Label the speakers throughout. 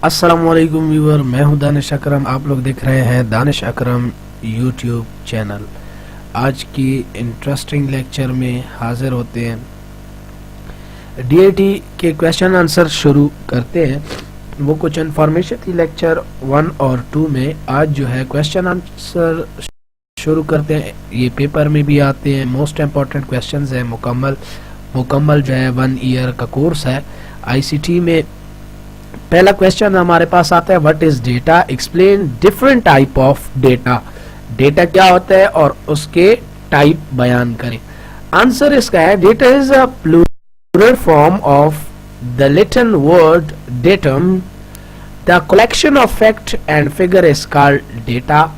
Speaker 1: अस्सलामुअलैकुम व्यूअर, मैं हूं दानिश अकरम। आप लोग देख रहे हैं दानिश अकरम यूट्यूब चैनल। आज की इंटरेस्टिंग लेक्चर में हाजिर होते हैं। डीएटी के क्वेश्चन आंसर शुरू करते हैं। वो कुछ इंफॉर्मेशन थी लेक्चर 1 और 2 में। आज जो है क्वेश्चन आंसर शुरू करते हैं। ये पेपर में भी आते हैं, मोस्ट इम्पोर्टेंट क्वेश्चंस है। मुकम्मल जो है 1 ईयर का कोर्स है आईसीटी में। पहला क्वेश्चन हमारे पास आता है, what is data, explain different type of data. Data क्या होता है और उसके टाइप बयान करें। आंसर इसका है, data is a plural form of the Latin word datum. The collection of fact and figure is called data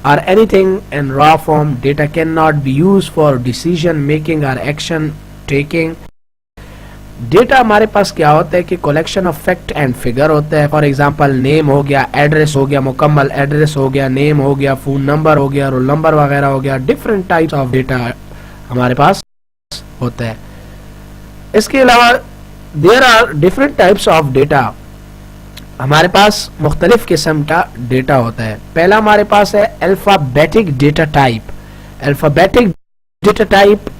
Speaker 1: or anything in raw form. Data cannot be used for decision making or action taking. Data हमारे पास क्या होता है कि collection of fact and figure होता है। For example name हो गया, address हो गया, मुकम्मल एड्रेस हो गया, नेम हो गया, फोन नंबर हो गया, रोल नंबर वगैरह हो गया। डिफरेंट टाइप्स ऑफ डेटा हमारे पास होता है। इसके अलावा there are different types of data. हमारे पास मुख्तलिफ किस्म का डेटा होता है। पहला हमारे पास है alphabetic data type. Alphabetic data type,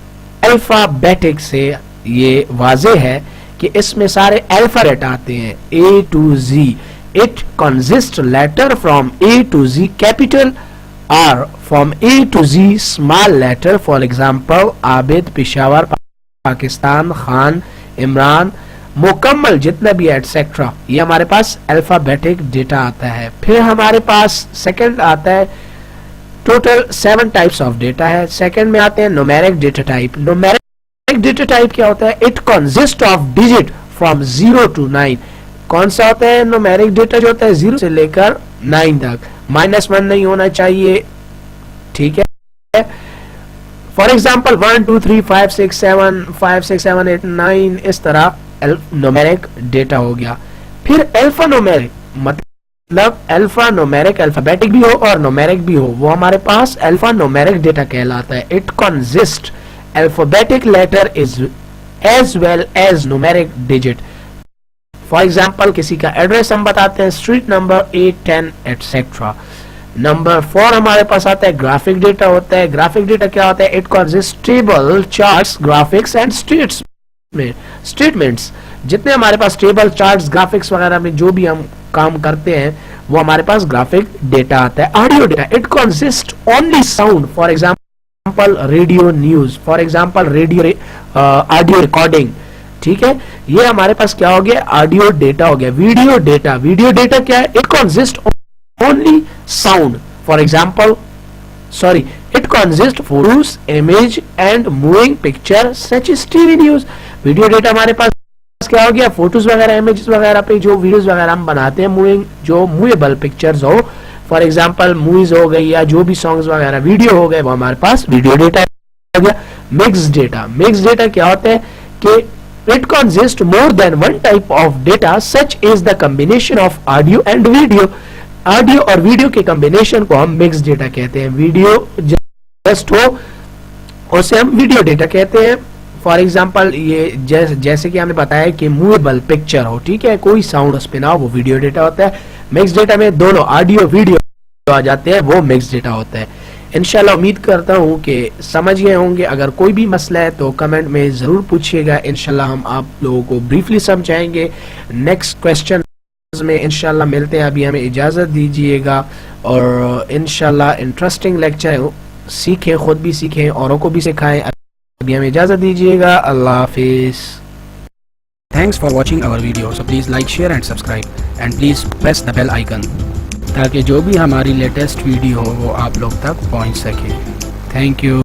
Speaker 1: alphabetic से ये वाजे है कि इसमें सारे अल्फाबेट आते हैं, A to Z. It consists letter from A to Z capital or from A to Z small letter. For example, Abid, Peshawar, Pakistan, Khan, Imran, मुकम्मल जितना भी एटसेट्रा। ये हमारे पास अल्फाबेटिक डेटा आता है। फिर हमारे पास सेकंड आता है, टोटल 7 टाइप्स ऑफ डेटा है। सेकंड में आते हैं numeric data type. Numeric data type क्या होता है? It consist of digit from 0 to 9। कौन सा होता है न्यूमेरिक डेटा? जो होता है 0 से लेकर 9 तक। -1 नहीं होना चाहिए, ठीक है। फॉर एग्जाम्पल 1 2 3 5 6 7 5 6 7 8 9 इस तरह न्यूमेरिक डेटा हो गया। फिर अल्फा न्यूमेरिक, मतलब अल्फा न्यूमेरिक अल्फाबेटिक भी हो और न्यूमेरिक भी हो, वो हमारे पास अल्फा न्यूमेरिक डेटा कहलाता है। It consist alphabetic letter is as well as numeric digit. For example किसी का एड्रेस हम बताते हैं, स्ट्रीट नंबर 8 10 एटसेट्रा। नंबर 4 हमारे पास आता है ग्राफिक डेटा होता है। ग्राफिक डेटा क्या होता है? It consist table, charts, graphics and statements. जितने हमारे पास टेबल, चार्ट्स, ग्राफिक्स वगैरह में जो भी हम काम करते हैं वो हमारे पास ग्राफिक डेटा आता है। Audio data, it consist only sound. For example radio news, for example radio audio recording, ठीक है। ये हमारे पास क्या हो गया? ऑडियो डेटा हो गया। वीडियो डेटा, वीडियो डेटा क्या है? It consist only sound. For example it consists photos, image and moving picture such as TV news. Video data हमारे पास क्या हो गया? फोटोज वगैरह, इमेजेस वगैरह पे जो वीडियोस वगैरह हम बनाते हैं, मूविंग जो मूवेबल पिक्चर्स हो, फॉर एग्जांपल मूवीज हो गई या जो भी सॉन्ग्स वगैरह वीडियो हो गए, वो हमारे पास वीडियो डेटा हो गया। मिक्स डेटा, मिक्स डेटा क्या होता है कि it consists more than one type of data such is the combination of audio and video. Audio और वीडियो के कॉम्बिनेशन को हम मिक्स डेटा कहते हैं। वीडियो जस्ट हो उसे हम वीडियो डेटा कहते हैं। फॉर एग्जांपल ये जैसे कि हमने बताया कि मूवेबल पिक्चर हो, ठीक है, कोई साउंड उस पे ना हो, वो वीडियो डेटा होता है। मिक्स डेटा में दोनों ऑडियो वीडियो आ जाते हैं, वो मिक्स डेटा होता है। इंशाल्लाह उम्मीद करता हूँ कि समझ गए होंगे। अगर कोई भी मसला है तो कमेंट में जरूर पूछिएगा। इंशाल्लाह हम आप लोगों को ब्रीफली समझाएंगे। नेक्स्ट क्वेश्चन में इंशाल्लाह मिलते हैं। अभी हमें इजाजत दीजिएगा और इंशाल्लाह इंटरेस्टिंग लेक्चर सीखें, खुद भी सीखें, औरों को भी सिखाएं। अभी हमें इजाजत दीजिएगा। अल्लाह हाफिज। Thanks for watching our video. So please like, share and subscribe and please press the bell icon ताकि जो भी हमारी लेटेस्ट वीडियो हो वो आप लोग तक पहुंच सके। Thank you.